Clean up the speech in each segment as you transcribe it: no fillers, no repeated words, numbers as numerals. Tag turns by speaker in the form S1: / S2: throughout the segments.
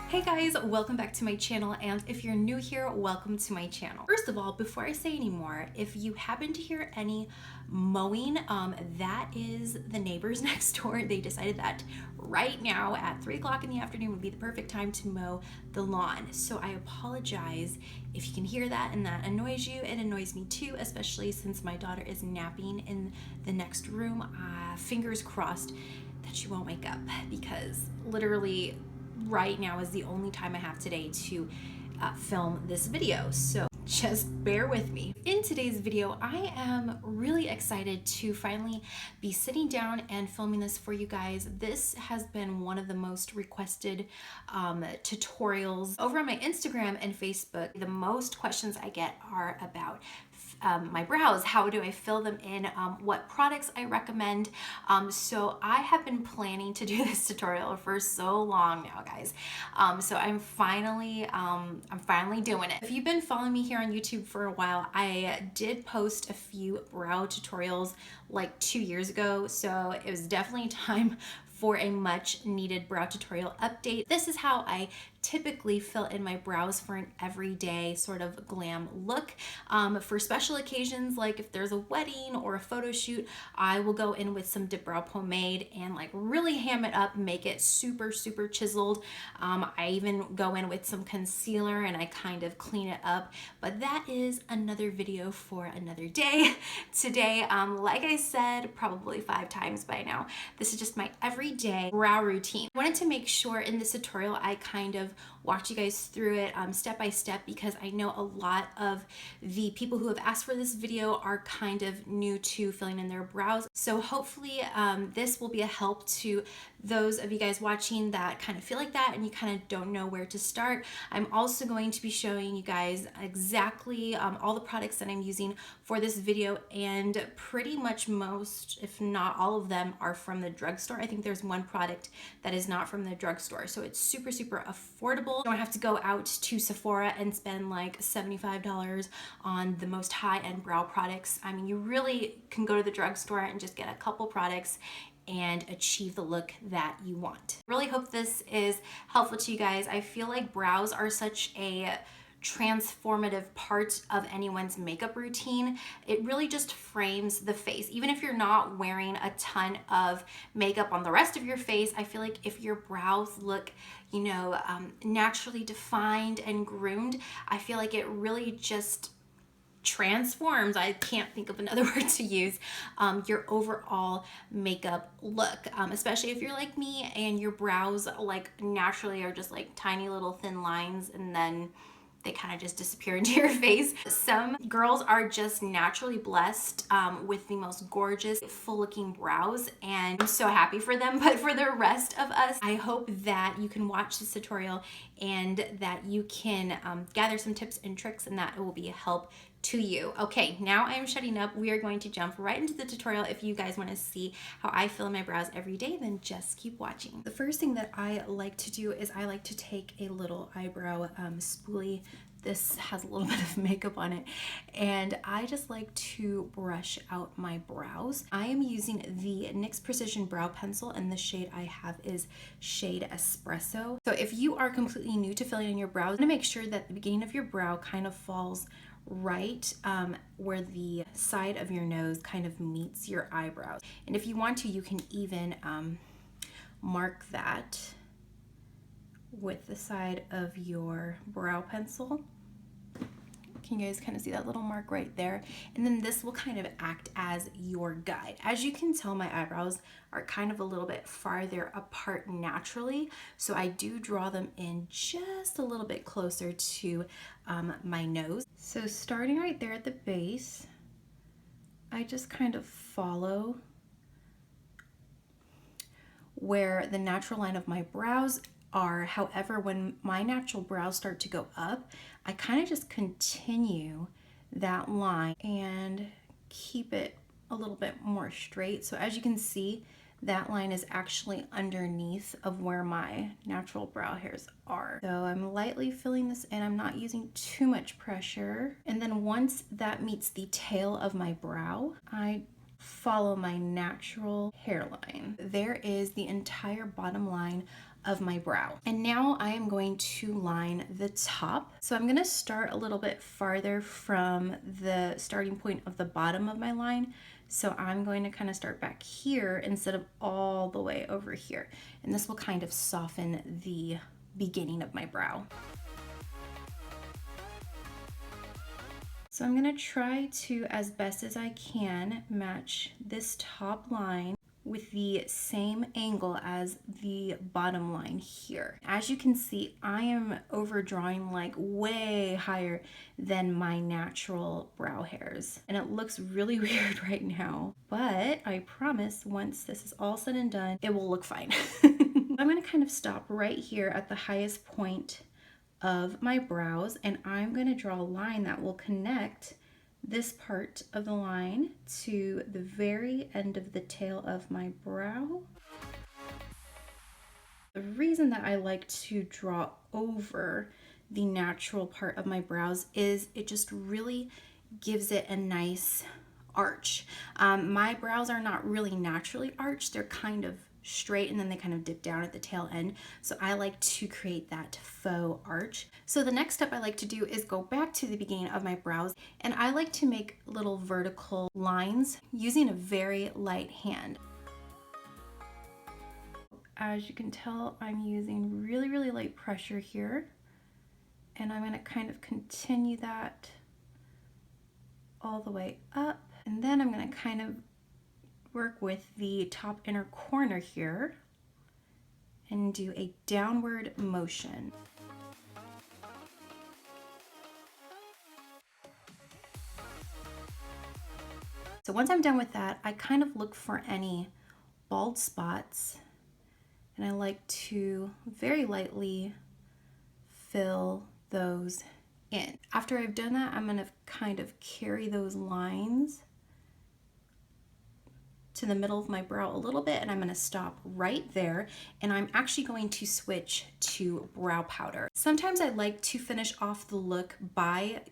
S1: Hey guys, welcome back to my channel, and if you're new here, welcome to my channel. First of all, before I say any more, if you happen to hear any mowing, that is the neighbors next door. They decided that right now at 3 o'clock in the afternoon would be the perfect time to mow the lawn. So I apologize if you can hear that and that annoys you. It annoys me too, especially since my daughter is napping in the next room. Fingers crossed that she won't wake up, because literally right now is the only time I have today to film this video, so just bear with me. In today's video, I am really excited to finally be sitting down and filming this for you guys. This has been one of the most requested tutorials over on my Instagram and Facebook. The most questions I get are about my brows. How do I fill them in? What products I recommend. So I have been planning to do this tutorial for so long now, guys. So I'm finally doing it. If you've been following me here on YouTube for a while, I did post a few brow tutorials like 2 years ago. So it was definitely time for a much needed brow tutorial update. This is how I typically fill in my brows for an everyday sort of glam look. For special occasions, like if there's a wedding or a photo shoot, I will go in with some dip brow pomade and like really ham it up, make it super chiseled. I even go in with some concealer and I kind of clean it up, but that is another video for another day. Today, like I said probably 5 times by now, this is just my everyday brow routine. I wanted to make sure in this tutorial I kind of walked you guys through it step by step, because I know a lot of the people who have asked for this video are kind of new to filling in their brows. So hopefully this will be a help to those of you guys watching that kind of feel like that and you kind of don't know where to start. I'm also going to be showing you guys exactly all the products that I'm using for this video, and pretty much most, if not all of them, are from the drugstore. I think there's one product that is not from the drugstore, so it's super affordable. You don't have to go out to Sephora and spend like $75 on the most high-end brow products. I mean, you really can go to the drugstore and just get a couple products and achieve the look that you want. Really hope this is helpful to you guys. I feel like brows are such a transformative part of anyone's makeup routine. It really just frames the face. Even if you're not wearing a ton of makeup on the rest of your face, I feel like if your brows look, you know, naturally defined and groomed, I feel like it really just transforms, I can't think of another word to use, your overall makeup look, especially if you're like me and your brows like naturally are just like tiny little thin lines and then they kind of just disappear into your face. Some girls are just naturally blessed with the most gorgeous, full-looking brows, and I'm so happy for them. But for the rest of us, I hope that you can watch this tutorial and that you can gather some tips and tricks, and that it will be a help to you. Okay, now I am shutting up. We are going to jump right into the tutorial. If you guys want to see how I fill in my brows every day, then just keep watching. The first thing that I like to do is I like to take a little eyebrow spoolie. This has a little bit of makeup on it, and I just like to brush out my brows. I am using the NYX Precision Brow Pencil, and the shade I have is shade Espresso. So if you are completely new to filling in your brows, you want to make sure that the beginning of your brow kind of falls right where the side of your nose kind of meets your eyebrows. And if you want to, you can even mark that with the side of your brow pencil. Can you guys kind of see that little mark right there? And then this will kind of act as your guide. As you can tell, my eyebrows are kind of a little bit farther apart naturally, so I do draw them in just a little bit closer to my nose. So starting right there at the base, I just kind of follow where the natural line of my brows are. However, when my natural brows start to go up, I kind of just continue that line and keep it a little bit more straight. So as you can see, that line is actually underneath of where my natural brow hairs are. So I'm lightly filling this in. I'm not using too much pressure. And then once that meets the tail of my brow, I follow my natural hairline. There is the entire bottom line of my brow. And now I am going to line the top. So I'm gonna start a little bit farther from the starting point of the bottom of my line. So I'm going to kind of start back here instead of all the way over here. And this will kind of soften the beginning of my brow. So I'm gonna try to, as best as I can, match this top line with the same angle as the bottom line here. As you can see, I am overdrawing like way higher than my natural brow hairs. And it looks really weird right now, but I promise once this is all said and done, it will look fine. I'm gonna kind of stop right here at the highest point of my brows, and I'm gonna draw a line that will connect this part of the line to the very end of the tail of my brow. The reason that I like to draw over the natural part of my brows is it just really gives it a nice arch. My brows are not really naturally arched, they're kind of straight and then they kind of dip down at the tail end. So I like to create that faux arch. So the next step I like to do is go back to the beginning of my brows, and I like to make little vertical lines using a very light hand. As you can tell, I'm using really, really light pressure here, and I'm gonna kind of continue that all the way up. And then I'm gonna kind of work with the top inner corner here and do a downward motion. So once I'm done with that, I kind of look for any bald spots, and I like to very lightly fill those in. After I've done that, I'm gonna kind of carry those lines to the middle of my brow a little bit, and I'm gonna stop right there, and I'm actually going to switch to brow powder. Sometimes I like to finish off the look by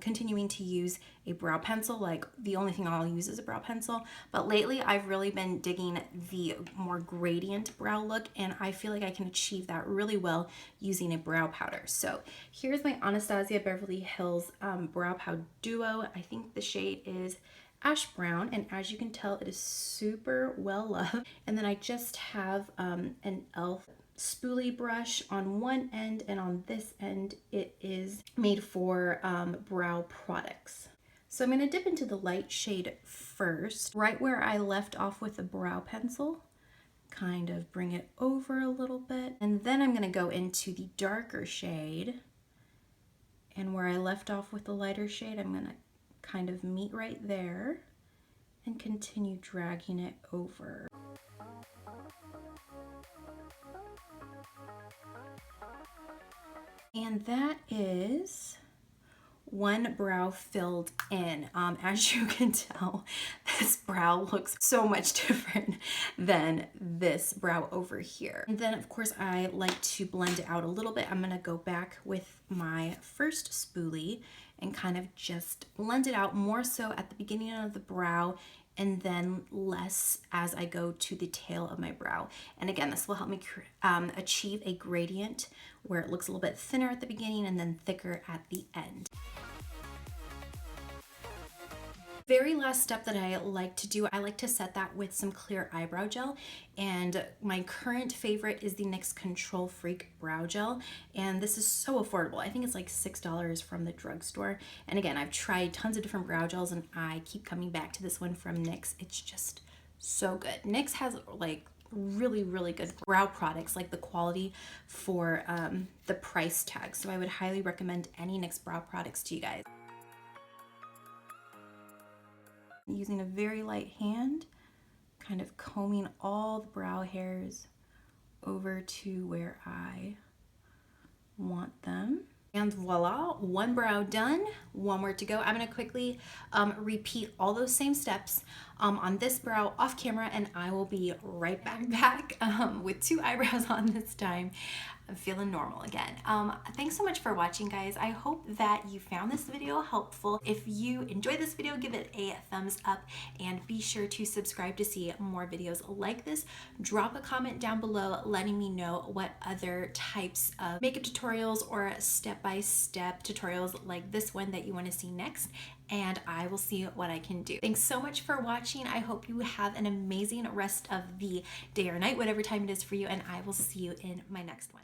S1: continuing to use a brow pencil, like the only thing I'll use is a brow pencil, but lately I've really been digging the more gradient brow look, and I feel like I can achieve that really well using a brow powder. So here's my Anastasia Beverly Hills Brow Powder Duo. I think the shade is ash brown, and as you can tell, it is super well loved. And then I just have an e.l.f. spoolie brush on one end, and on this end it is made for brow products. So I'm going to dip into the light shade first, right where I left off with the brow pencil, kind of bring it over a little bit, and then I'm going to go into the darker shade, and where I left off with the lighter shade, I'm going to kind of meet right there and continue dragging it over. And that is one brow filled in. As you can tell, this brow looks so much different than this brow over here. And then of course I like to blend it out a little bit. I'm gonna go back with my first spoolie and kind of just blend it out more so at the beginning of the brow, and then less as I go to the tail of my brow. And again, this will help me achieve a gradient where it looks a little bit thinner at the beginning and then thicker at the end. Very last step that I like to do, I like to set that with some clear eyebrow gel, and my current favorite is the NYX Control Freak Brow Gel, and this is so affordable. I think it's like $6 from the drugstore. And again, I've tried tons of different brow gels and I keep coming back to this one from NYX. It's just so good. NYX has like really, really good brow products, like the quality for the price tag. So I would highly recommend any NYX brow products to you guys. Using a very light hand, kind of combing all the brow hairs over to where I want them. And voila, one brow done. one more to go. I'm gonna quickly repeat all those same steps on this brow off camera, and I will be right back with 2 eyebrows on this time. I'm feeling normal again. Thanks so much for watching, guys. I hope that you found this video helpful. If you enjoyed this video, give it a thumbs up and be sure to subscribe to see more videos like this. Drop a comment down below letting me know what other types of makeup tutorials or step-by-step tutorials like this one that you want to see next, and I will see what I can do. Thanks so much for watching. I hope you have an amazing rest of the day or night, whatever time it is for you, and I will see you in my next one.